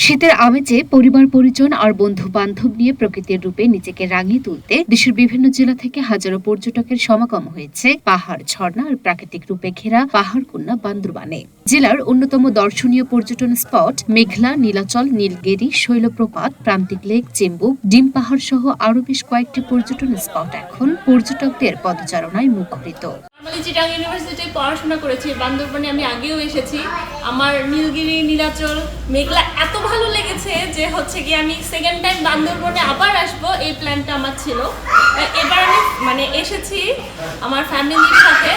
শীতের আমেজে পরিবার পরিজন আর বন্ধু বান্ধব নিয়ে প্রকৃতির রূপে নিজেকে রাঙিয়ে তুলতে দেশের বিভিন্ন জেলা থেকে হাজারো পর্যটকের সমাগম হয়েছে পাহাড়, ঝর্ণা আর প্রাকৃতিক রূপে ঘেরা পাহাড়কন্যা বান্দরবানে। জেলার অন্যতম দর্শনীয় পর্যটন স্পট মেঘলা, নীলাচল, নীলগিরি, শৈলপ্রপাত, প্রান্তিক লেক, চেম্বুক, ডিম পাহাড় সহ আরো বেশ কয়েকটি পর্যটন স্পট এখন পর্যটকদের পদচারণায় মুখরিত। আমি চিটাগাং ইউনিভার্সিটিতে পড়াশোনা করেছি, বান্দরবানে আমি আগেও এসেছি। আমার নীলগিরি, নীলাচল, মেঘলা এত ভালো লেগেছে যে কি আমি সেকেন্ড টাইম বান্দরবানে আবার আসবো, এই প্ল্যানটা আমার ছিল। এবার আমি এসেছি আমার ফ্যামিলির সাথে।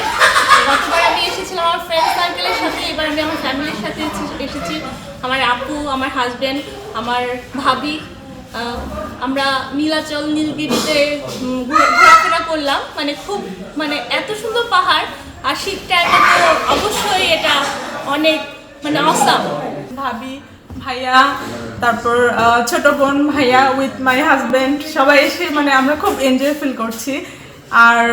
গতবার আমি এসেছিলাম আমার ফ্রেন্ড সার্কেলের সাথে, এবার আমি আমার ফ্যামিলির সাথে এসেছি। আমার আপু, আমার হাজব্যান্ড, আমার ভাবি, আমরা নীলাচল, নীলগিরিতে ঘোরাফেরা করলাম। খুব এত সুন্দর পাহাড়, আর শীতটা তো অবশ্যই এটা অনেক অসাম। ভাবি, ভাইয়া, তারপর ছোট বোন, ভাইয়া উইথ মাই হাজব্যান্ড, সবাই এসে আমরা খুব এনজয় ফিল করছি। আর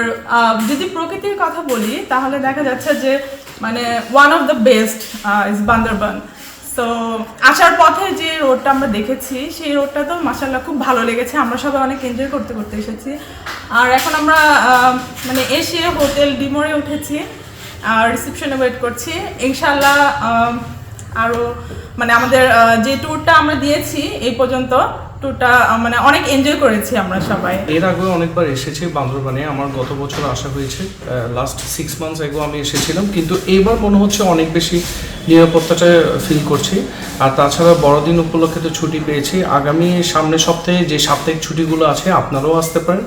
যদি প্রকৃতির কথা বলি তাহলে দেখা যাচ্ছে যে one of the best is Bandarban. তো আসার পথে যে রোডটা আমরা দেখেছি সেই রোডটা তো মাশাআল্লাহ খুব ভালো লেগেছে, আমরা সবাই অনেক এনজয় করতে করতে এসেছি। আর এখন আমরা এসে হোটেল ডিমোরে উঠেছি আর রিসেপশনে ওয়েট করছি। ইনশাআল্লাহ আরও আমাদের যে ট্যুরটা আমরা দিয়েছি এই পর্যন্ত ট্যুরটা অনেক এনজয় করেছি আমরা সবাই। এর আগে অনেকবার এসেছি বান্দরবানে, আমার গত বছর আসা হয়েছে, লাস্ট 6 মান্থস আগে আমি এসেছিলাম, কিন্তু এইবার মনে হচ্ছে অনেক বেশি নিরাপত্তাটা ফিল করছি। আর তাছাড়া বড়দিন উপলক্ষে তো ছুটি পেয়েছি, আগামী সামনের সপ্তাহে যে সাপ্তাহিক ছুটিগুলো আছে আপনারাও আসতে পারেন,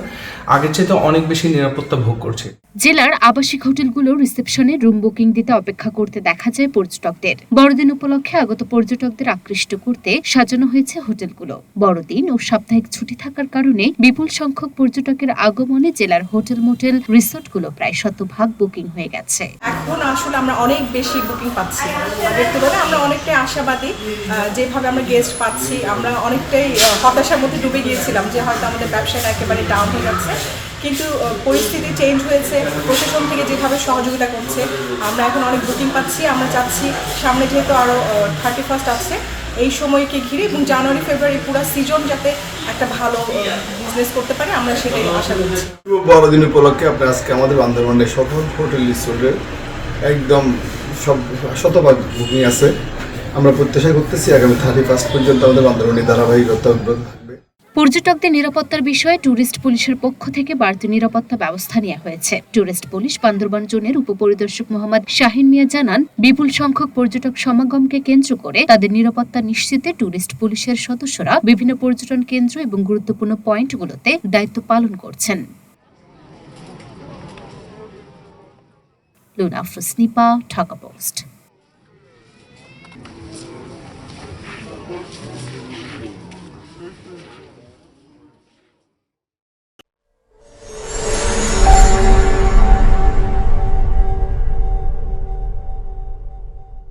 আগের চেয়ে তো অনেক বেশি নিরাপত্তা ভোগ করছে। জেলার আবাসিক হোটেলগুলো রিসেপশনে রুম বুকিং দিতে অপেক্ষা করতে দেখা যায় পর্যটকদের। বড়দিন উপলক্ষে আগত পর্যটকদের আকৃষ্ট করতে সাজানো হয়েছে হোটেলগুলো। বড়দিন ও সাপ্তাহিক ছুটি থাকার কারণে বিপুল সংখ্যক পর্যটকের আগমনে জেলার হোটেল, মোটেল, রিসোর্টগুলো প্রায় 100% বুকিং হয়ে গেছে। এখন আসলে আমরা অনেক বেশি বুকিং পাচ্ছি, আগের তুলনায় আমরা অনেকটাই আশাবাদী। যেভাবে আমরা গেস্ট পাচ্ছি, আমরা অনেকটাই হতাশার মধ্যে ডুবে গিয়েছিলাম যে হয়তো আমাদের ব্যবসাটা একেবারে ডাউন হয়ে যাচ্ছে, কিন্তু পরিস্থিতি চেঞ্জ হয়েছে। প্রশাসন থেকে যেভাবে সহযোগিতা করছে আমরা এখন অনেক বুকিং পাচ্ছি। আমরা চাচ্ছি সামনে যেহেতু আরও 31st আছে, এই সময়কে ঘিরে এবং জানুয়ারি ফেব্রুয়ারি পুরো সিজন যাতে একটা ভালো বিজনেস করতে পারে, আমরা সেটাই আশা করছি। বড়দিন উপলক্ষে আপনি আজকে আমাদের বান্দরবানের সকল হোটেল রিসোর্টের একদম সব 100% বুকিং আছে। আমরা প্রত্যাশা করতেছি আগামী 31st পর্যন্ত আমাদের বান্দরবানের ধারাবাহিকতা অব্যাহত থাকবে। পর্যটকদের নিরাপত্তার বিষয়ে ট্যুরিস্ট পুলিশের পক্ষ থেকে বাড়তি নিরাপত্তা ব্যবস্থা নেওয়া হয়েছে। ট্যুরিস্ট পুলিশ বান্দরবান জোনের উপপরিদর্শক মোহাম্মদ শাহিন মিয়া জানান, বিপুল সংখ্যক পর্যটক সমাগমকে কেন্দ্র করে তাদের নিরাপত্তা নিশ্চিতে ট্যুরিস্ট পুলিশের সদস্যরা বিভিন্ন পর্যটন কেন্দ্র এবং গুরুত্বপূর্ণ পয়েন্টগুলোতে দায়িত্ব পালন করছেন। লুনা আফরোজ নিপা, ঢাকা পোস্ট।